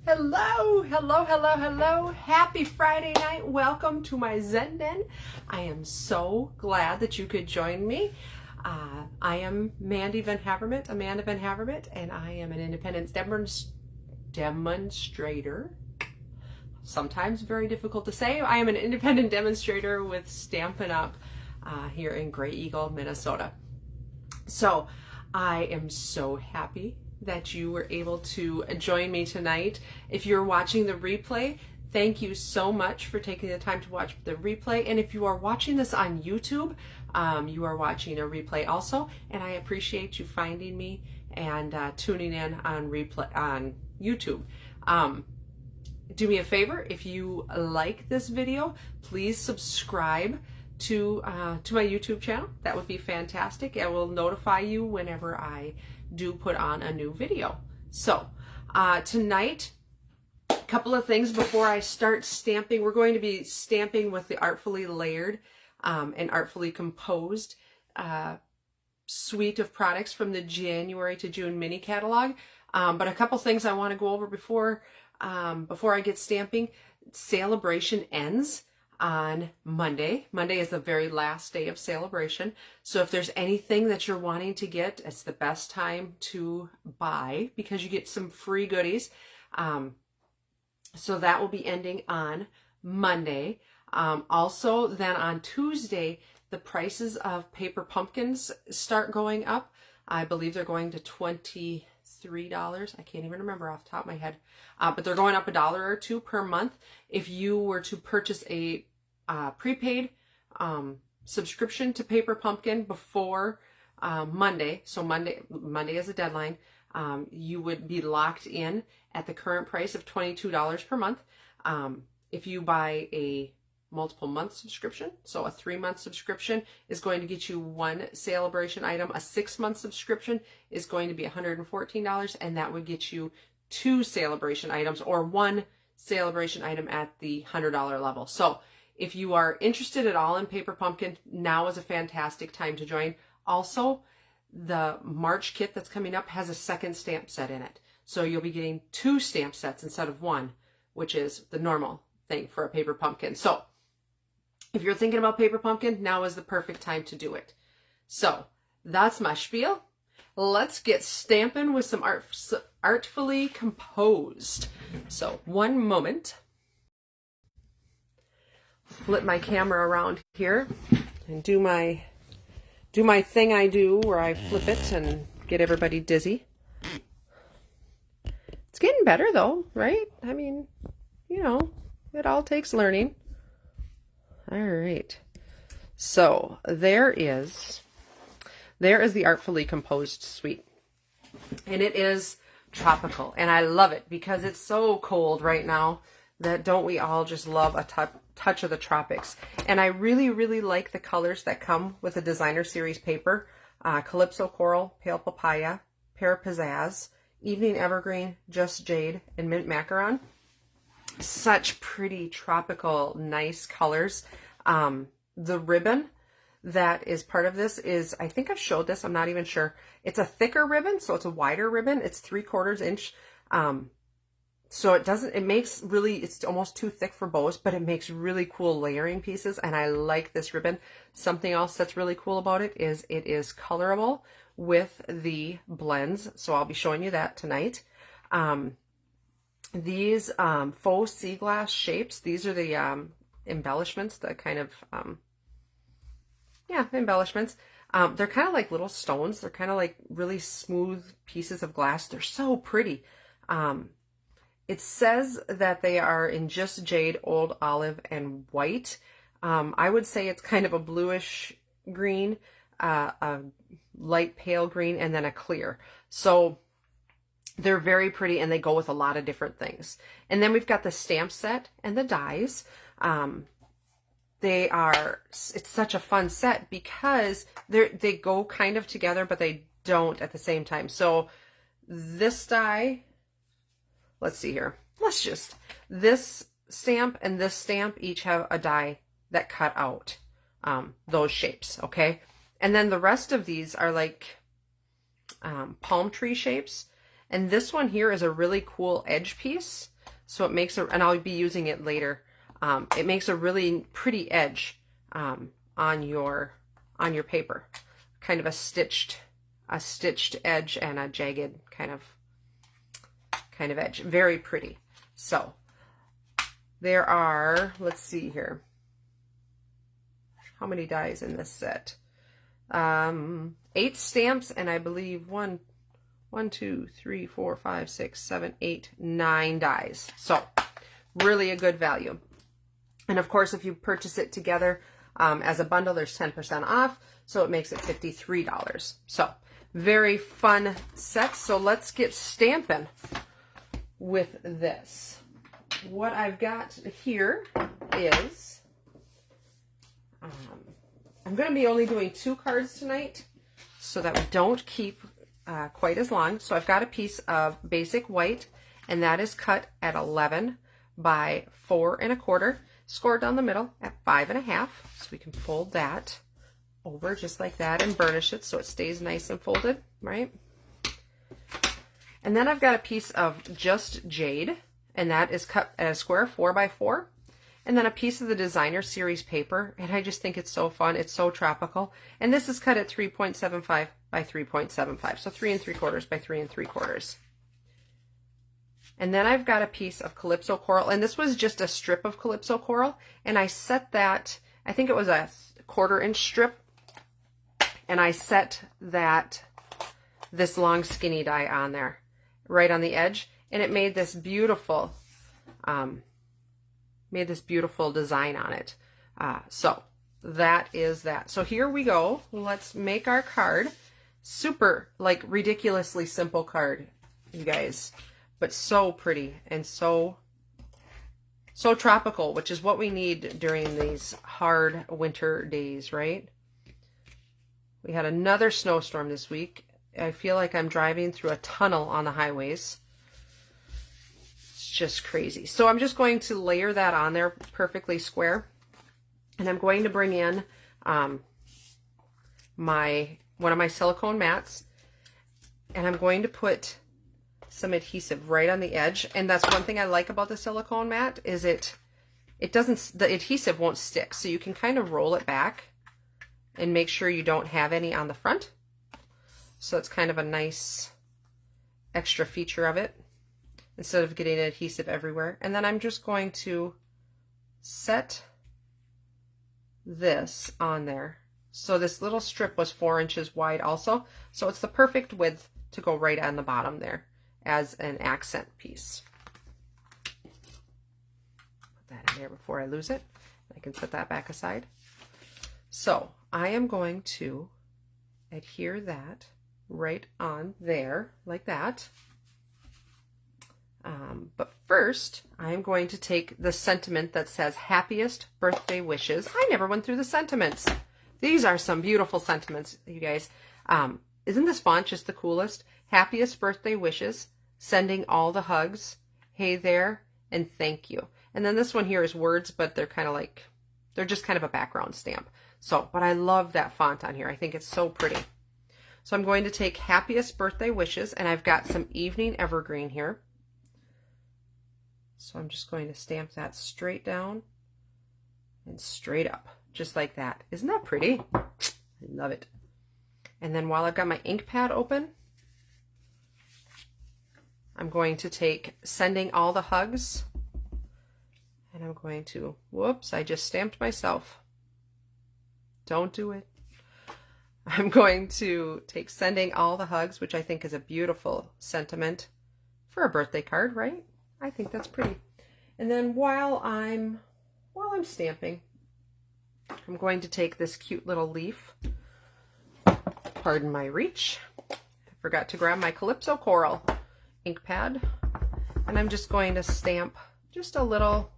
Hello, hello, hello, hello. Happy Friday night. Welcome to my Zen Den. I am so glad that you could join me. I am Mandy Vanhavermaet, Amanda Vanhavermaet, and I am an independent demonstrator. Sometimes very difficult to say. I am an independent demonstrator with Stampin' Up! Here in Grey Eagle, Minnesota. So I am so happy that you were able to join me tonight. If you're watching the replay, thank you so much for taking the time to watch the replay. And if you are watching this on YouTube, you are watching a replay also. And I appreciate you finding me and tuning in on replay on YouTube. Do me a favor, if you like this video, please subscribe to my YouTube channel. That would be fantastic. I will notify you whenever I do put on a new video. So tonight, a couple of things before I start stamping. We're going to be stamping with the Artfully Layered and Artfully Composed suite of products from the January to June mini catalog. But a couple things I want to go over before I get stamping. Celebration ends on Monday. Monday is the very last day of celebration. So if there's anything that you're wanting to get, it's the best time to buy because you get some free goodies. So that will be ending on Monday. Also, then on Tuesday, the prices of paper pumpkins start going up. I believe they're going to $23. I can't even remember off the top of my head. But they're going up $1 or $2 per month. If you were to purchase a prepaid subscription to Paper Pumpkin before Monday, so Monday is a deadline, you would be locked in at the current price of $22 per month. If you buy a multiple month subscription, so a 3-month subscription is going to get you one celebration item. A 6-month subscription is going to be $114, and that would get you 2 celebration items or 1 celebration item at the $100 level. So if you are interested at all in Paper Pumpkin, now is a fantastic time to join. Also, the March kit that's coming up has a second stamp set in it. So you'll be getting 2 stamp sets instead of 1, which is the normal thing for a Paper Pumpkin. So if you're thinking about Paper Pumpkin, now is the perfect time to do it. So that's my spiel. Let's get stamping with some Artfully Composed. So one moment. Flip my camera around here and do my thing I do where I flip it and get everybody dizzy. It's getting better though, right? I mean, you know, it all takes learning. All right. So there is the Artfully Composed suite. And it is tropical. And I love it because it's so cold right now that don't we all just love a touch of the tropics. And I really, really like the colors that come with the Designer Series paper. Calypso Coral, Pale Papaya, Pear Pizzazz, Evening Evergreen, Just Jade, and Mint Macaron. Such pretty tropical, nice colors. The ribbon that is part of this is, I think I've showed this, I'm not even sure. It's a thicker ribbon, so it's a wider ribbon. It's 3/4 inch. So it's almost too thick for bows, but it makes really cool layering pieces, and I like this ribbon. Something else that's really cool about it is colorable with the blends, so I'll be showing you that tonight. These Faux Sea Glass shapes, these are the embellishments, the kind of, embellishments. They're kind of like little stones. They're kind of like really smooth pieces of glass. They're so pretty. It says that they are in Just Jade, Old Olive, and White. I would say it's kind of a bluish green, a light pale green, and then a clear. So they're very pretty, and they go with a lot of different things. And then we've got the stamp set and the dies. It's such a fun set because they go kind of together, but they don't at the same time. So this die, let's see here. This stamp and this stamp each have a die that cut out those shapes, okay? And then the rest of these are like palm tree shapes. And this one here is a really cool edge piece. So it makes and I'll be using it later. It makes a really pretty edge on your paper, kind of a stitched edge and a jagged kind of edge. Very pretty. So there are, let's see here, how many dies in this set? 8 stamps, and I believe 1, 2, 3, 4, 5, 6, 7, 8, 9 dies. So really a good value. And of course, if you purchase it together as a bundle, there's 10% off. So it makes it $53. So very fun set. So let's get stamping with this. What I've got here is, I'm going to be only doing 2 cards tonight so that we don't keep quite as long. So I've got a piece of basic white, and that is cut at 11 by 4 1/4, scored down the middle at 5 1/2. So we can fold that over just like that and burnish it so it stays nice and folded, right? And then I've got a piece of just jade, and that is cut at a square 4 by 4. And then a piece of the designer series paper, and I just think it's so fun. It's so tropical. And this is cut at 3.75 by 3.75, so 3 3/4 by 3 3/4. And then I've got a piece of Calypso coral, and this was just a strip of Calypso coral, and I set that, I think it was a 1/4 inch strip, and I set this long skinny die on there, right on the edge, and it made this beautiful, design on it. So that is that. So here we go. Let's make our card. Super, like, ridiculously simple card, you guys, but so pretty and so tropical, which is what we need during these hard winter days, right? We had another snowstorm this week. I feel like I'm driving through a tunnel on the highways. It's just crazy. So I'm just going to layer that on there perfectly square. And I'm going to bring in one of my silicone mats, and I'm going to put some adhesive right on the edge. And that's one thing I like about the silicone mat is the adhesive won't stick. So you can kind of roll it back and make sure you don't have any on the front. So it's kind of a nice extra feature of it instead of getting adhesive everywhere. And then I'm just going to set this on there. So this little strip was 4 inches wide also. So it's the perfect width to go right on the bottom there as an accent piece. Put that in there before I lose it. I can set that back aside. So I am going to adhere that right on there like that. But first, I'm going to take the sentiment that says happiest birthday wishes. I never went through the sentiments. These are some beautiful sentiments, you guys. Isn't this font just the coolest? Happiest birthday wishes, sending all the hugs, hey there, and thank you. And then this one here is words, but they're kind of like, they're just kind of a background stamp. So, but I love that font on here. I think it's so pretty. So I'm going to take happiest birthday wishes, and I've got some evening evergreen here. So I'm just going to stamp that straight down and straight up, just like that. Isn't that pretty? I love it. And then while I've got my ink pad open, I'm going to take sending all the hugs, and I'm going to, whoops, I just stamped myself. Don't do it. I'm going to take sending all the hugs, which I think is a beautiful sentiment for a birthday card, right? I think that's pretty. And then while I'm stamping, I'm going to take this cute little leaf. Pardon my reach. I forgot to grab my Calypso Coral ink pad. And I'm just going to stamp just a little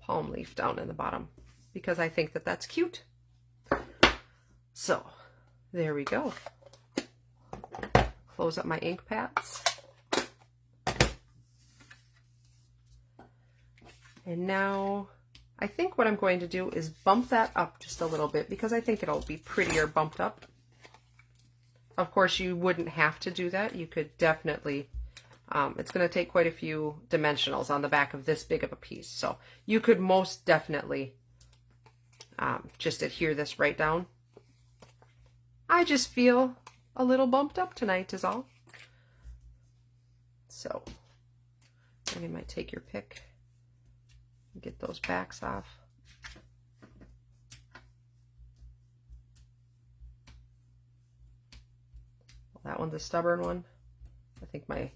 palm leaf down in the bottom because I think that that's cute. So there we go. Close up my ink pads. And now I think what I'm going to do is bump that up just a little bit because I think it'll be prettier bumped up. Of course, you wouldn't have to do that. You could definitely It's going to take quite a few dimensionals on the back of this big of a piece. So you could most definitely just adhere this right down. I just feel a little bumped up tonight is all. So, and you might take your pick and get those backs off. Well, that one's a stubborn one. I think my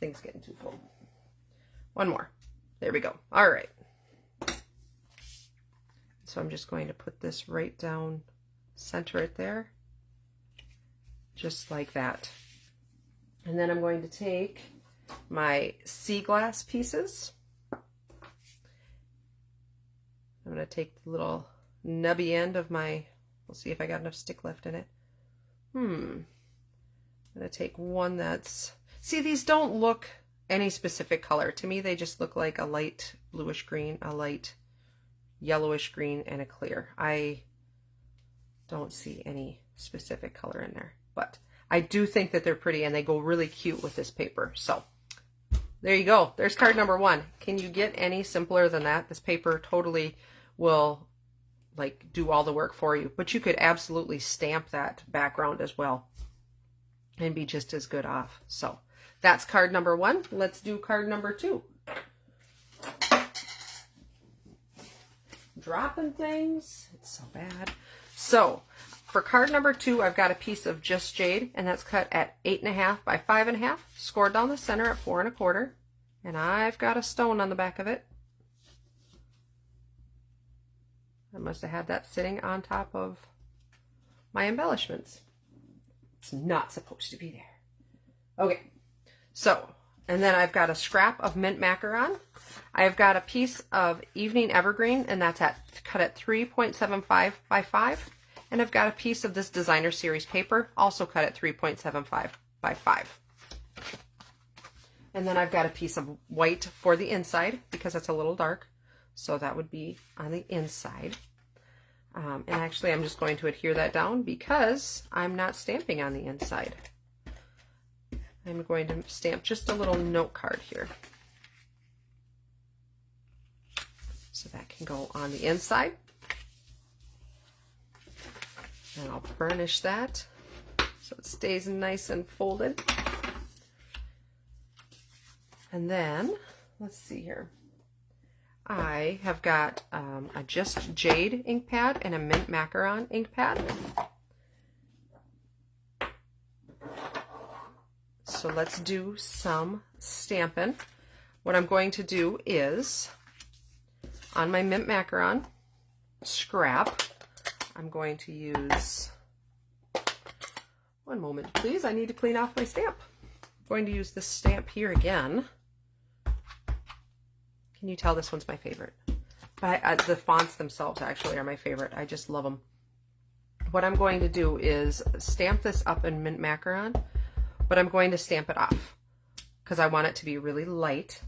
thing's getting too full. One more. There we go. All right. So I'm just going to put this right down, center it there, just like that. And then I'm going to take my sea glass pieces. I'm going to take the little nubby end of my, we'll see if I got enough stick left in it. I'm going to take one that's, see, these don't look any specific color. To me, they just look like a light bluish green, a light yellowish green, and a clear. I don't see any specific color in there, but I do think that they're pretty and they go really cute with this paper. So there you go. There's card number 1. Can you get any simpler than that? This paper totally will like do all the work for you, but you could absolutely stamp that background as well and be just as good off. So that's card number 1. Let's do card number 2. Dropping things. It's so bad. So for card number 2, I've got a piece of just jade, and that's cut at 8.5 by 5.5, scored down the center at 4 1/4, and I've got a stone on the back of it. I must have had that sitting on top of my embellishments. It's not supposed to be there. Okay, so, and then I've got a scrap of mint macaron. I've got a piece of evening evergreen, and that's cut at 3.75 by 5. And I've got a piece of this designer series paper, also cut at 3.75 by 5. And then I've got a piece of white for the inside because it's a little dark. So that would be on the inside. And actually I'm just going to adhere that down because I'm not stamping on the inside. I'm going to stamp just a little note card here. So that can go on the inside. And I'll burnish that so it stays nice and folded. And then, let's see here. I have got a Just Jade ink pad and a Mint Macaron ink pad. So let's do some Stampin'. What I'm going to do is, on my Mint Macaron scrap, I'm going to use, one moment please, I need to clean off my stamp. I'm going to use this stamp here again. Can you tell this one's my favorite? But the fonts themselves actually are my favorite. I just love them. What I'm going to do is stamp this up in Mint Macaron, but I'm going to stamp it off because I want it to be really light.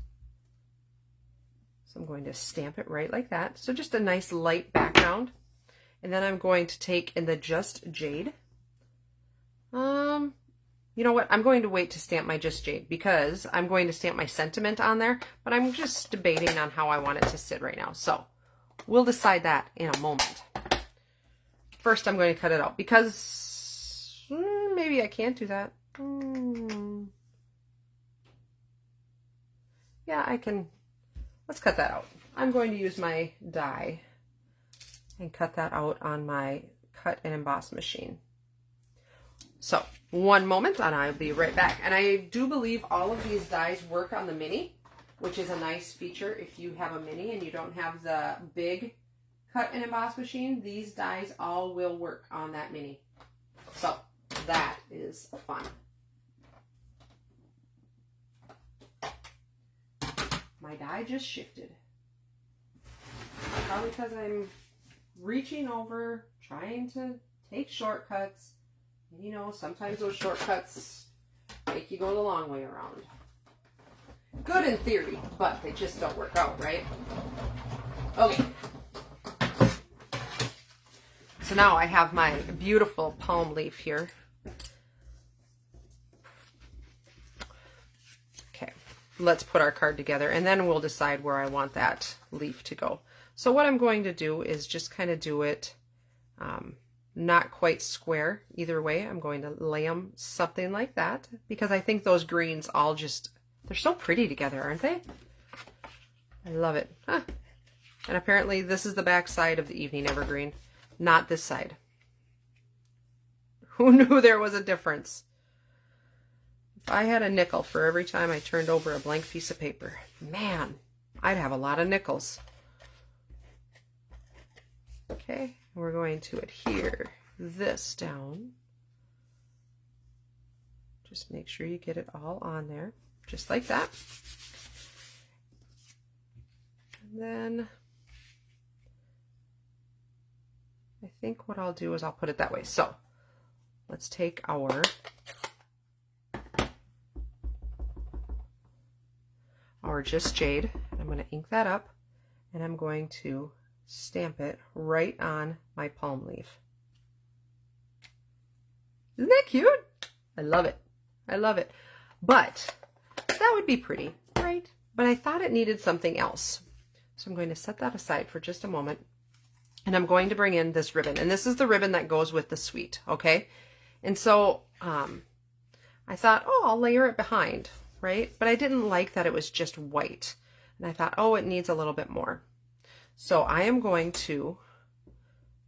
So I'm going to stamp it right like that. So just a nice light background. And then I'm going to take in the Just Jade. You know what? I'm going to wait to stamp my Just Jade because I'm going to stamp my sentiment on there, but I'm just debating on how I want it to sit right now. So we'll decide that in a moment. First, I'm going to cut it out because maybe I can't do that. Yeah, I can. Let's cut that out. I'm going to use my die and cut that out on my cut and emboss machine. So one moment and I'll be right back. And I do believe all of these dies work on the mini, which is a nice feature if you have a mini and you don't have the big cut and emboss machine. These dies all will work on that mini. So that is fun. My die just shifted. Probably because I'm reaching over, trying to take shortcuts. And you know, sometimes those shortcuts make you go the long way around. Good in theory, but they just don't work out, right? Okay. So now I have my beautiful palm leaf here. let's put our card together, and then we'll decide where I want that leaf to go. So what I'm going to do is just kind of do it not quite square either way. I'm going to lay them something like that, because I think those greens all just, they're so pretty together, aren't they? I love it. Huh. And apparently this is the back side of the evening evergreen, not this side. Who knew there was a difference? If I had a nickel for every time I turned over a blank piece of paper, man, I'd have a lot of nickels. Okay, we're going to adhere this down. Just make sure you get it all on there, just like that. And then I think what I'll do is I'll put it that way. So let's take our Just Jade. I'm going to ink that up, and I'm going to stamp it right on my palm leaf. Isn't that cute? I love it. I love it. But that would be pretty, right? But I thought it needed something else. So I'm going to set that aside for just a moment. And I'm going to bring in this ribbon. And this is the ribbon that goes with the suite, okay? And so I thought, oh, I'll layer it behind, right? But I didn't like that it was just white. And I thought, oh, it needs a little bit more. So I am going to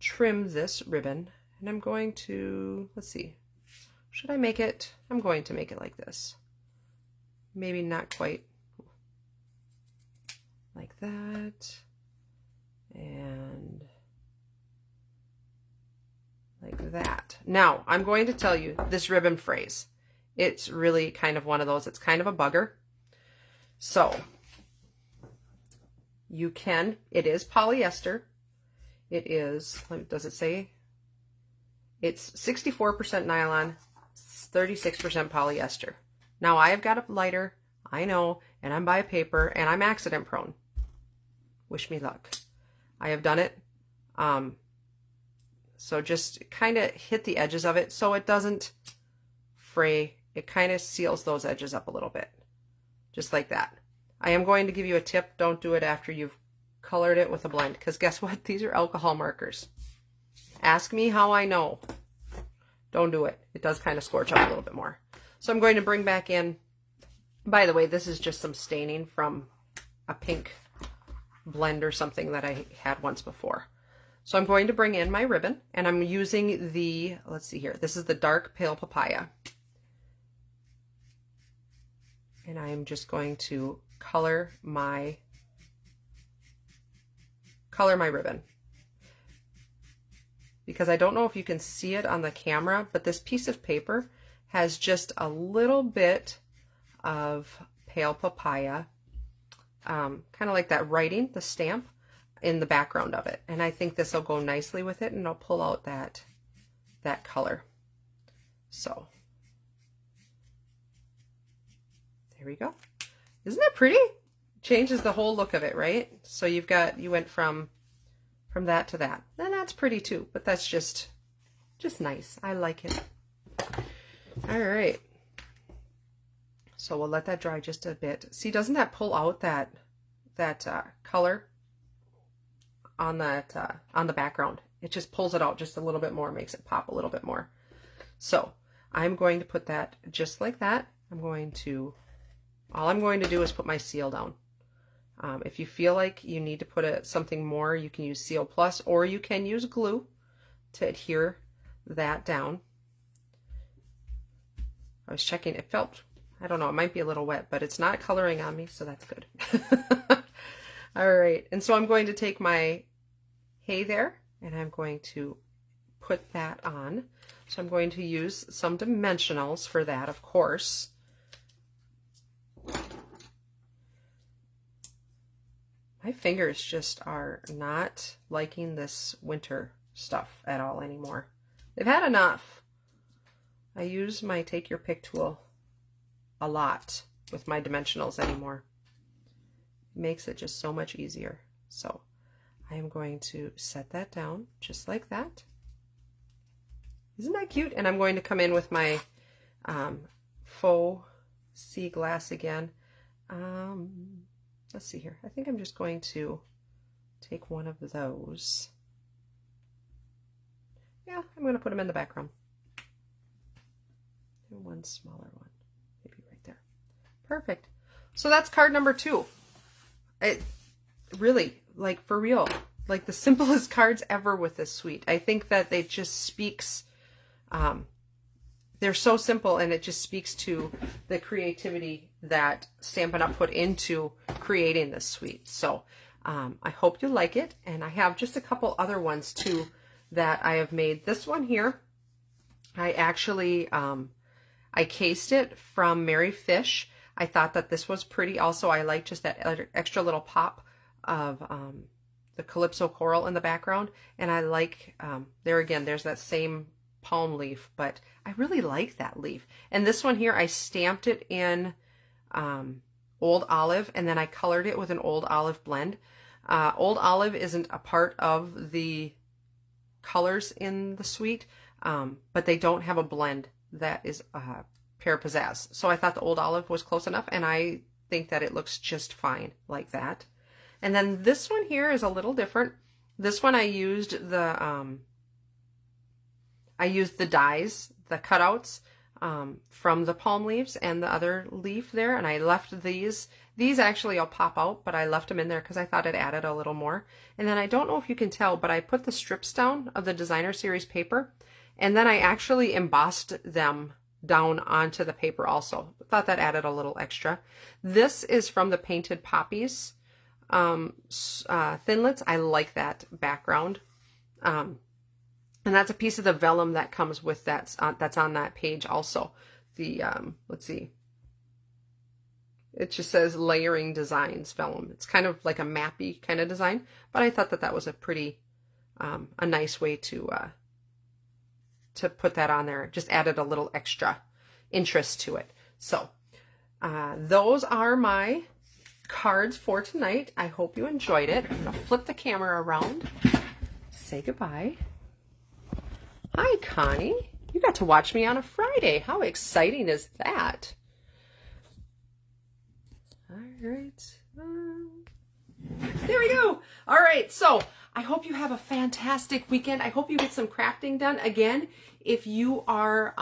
trim this ribbon, and I'm going to, let's see, should I make it? I'm going to make it like this. Maybe not quite like that, and like that. Now, I'm going to tell you this ribbon frays. It's really kind of one of those, it's kind of a bugger. So you can, it is polyester. It is, does it say? It's 64% nylon, 36% polyester. Now I have got a lighter, I know, and I'm by paper, and I'm accident prone. Wish me luck. I have done it. So just kind of hit the edges of it so it doesn't fray. It kind of seals those edges up a little bit, just like that. I am going to give you a tip. Don't do it after you've colored it with a blend, because guess what? These are alcohol markers. Ask me how I know. Don't do it. It does kind of scorch up a little bit more. So I'm going to bring back in, by the way, this is just some staining from a pink blend or something that I had once before. So I'm going to bring in my ribbon, and I'm using the, let's see here, this is the dark pale papaya. And I am just going to color my ribbon. Because I don't know if you can see it on the camera, but this piece of paper has just a little bit of pale papaya, kind of like that writing, the stamp, in the background of it. And I think this will go nicely with it, and I'll pull out that color. So there we go. Isn't that pretty? Changes the whole look of it, right? So you went from that to that. And that's pretty too, but that's just nice. I like it. All right. So we'll let that dry just a bit. See, doesn't that pull out that color on the background? It just pulls it out just a little bit more, makes it pop a little bit more. So I'm going to put that just like that. All I'm going to do is put my seal down. If you feel like you need to put something more, you can use Seal Plus, or you can use glue to adhere that down. I was checking, it felt, I don't know, it might be a little wet, but it's not coloring on me, so that's good. All right, and so I'm going to take my hay there, and I'm going to put that on. So I'm going to use some dimensionals for that, of course. My fingers just are not liking this winter stuff at all anymore. They've had enough. I use my Take Your Pick tool a lot with my dimensionals anymore. It makes it just so much easier. So I am going to set that down just like that. Isn't that cute? And I'm going to come in with my Faux Sea Glass again. let's see here. I think I'm just going to take one of those. Yeah, I'm going to put them in the background. And one smaller one, maybe right there. Perfect. So that's card number 2. It really, like, for real, like the simplest cards ever with this suite. I think that it just speaks, they're so simple, and it just speaks to the creativity that Stampin' Up! Put into creating this suite. So I hope you like it, and I have just a couple other ones too that I have made. This one here, I actually, I cased it from Mary Fish. I thought that this was pretty. Also, I like just that extra little pop of the Calypso coral in the background. And I like, there again, there's that same palm leaf, but I really like that leaf. And this one here, I stamped it in Old Olive, and then I colored it with an Old Olive blend. Old Olive isn't a part of the colors in the suite, but they don't have a blend that is Pear Pizzazz. So I thought the Old Olive was close enough, and I think that it looks just fine like that. And then this one here is a little different. This one I used the dies, the cutouts from the palm leaves and the other leaf there, and I left these. These actually I'll pop out, but I left them in there because I thought it added a little more. And then I don't know if you can tell, but I put the strips down of the Designer Series paper, and then I actually embossed them down onto the paper also. I thought that added a little extra. This is from the Painted Poppies Thinlits. I like that background. And that's a piece of the vellum that comes with that, that's on that page also. The, let's see. It just says Layering Designs vellum. It's kind of like a mappy kind of design, but I thought that that was a pretty, a nice way to put that on there. It just added a little extra interest to it. So, those are my cards for tonight. I hope you enjoyed it. I'm gonna flip the camera around. Say goodbye. Hi, Connie. You got to watch me on a Friday. How exciting is that? All right. There we go. All right. So I hope you have a fantastic weekend. I hope you get some crafting done. Again, if you are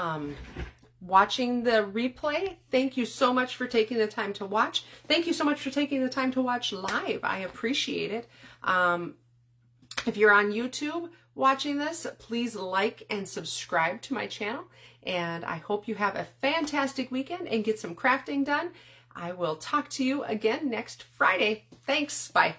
watching the replay, thank you so much for taking the time to watch. Thank you so much for taking the time to watch live. I appreciate it. If you're on YouTube watching this, please like and subscribe to my channel. And I hope you have a fantastic weekend and get some crafting done. I will talk to you again next Friday. Thanks. Bye.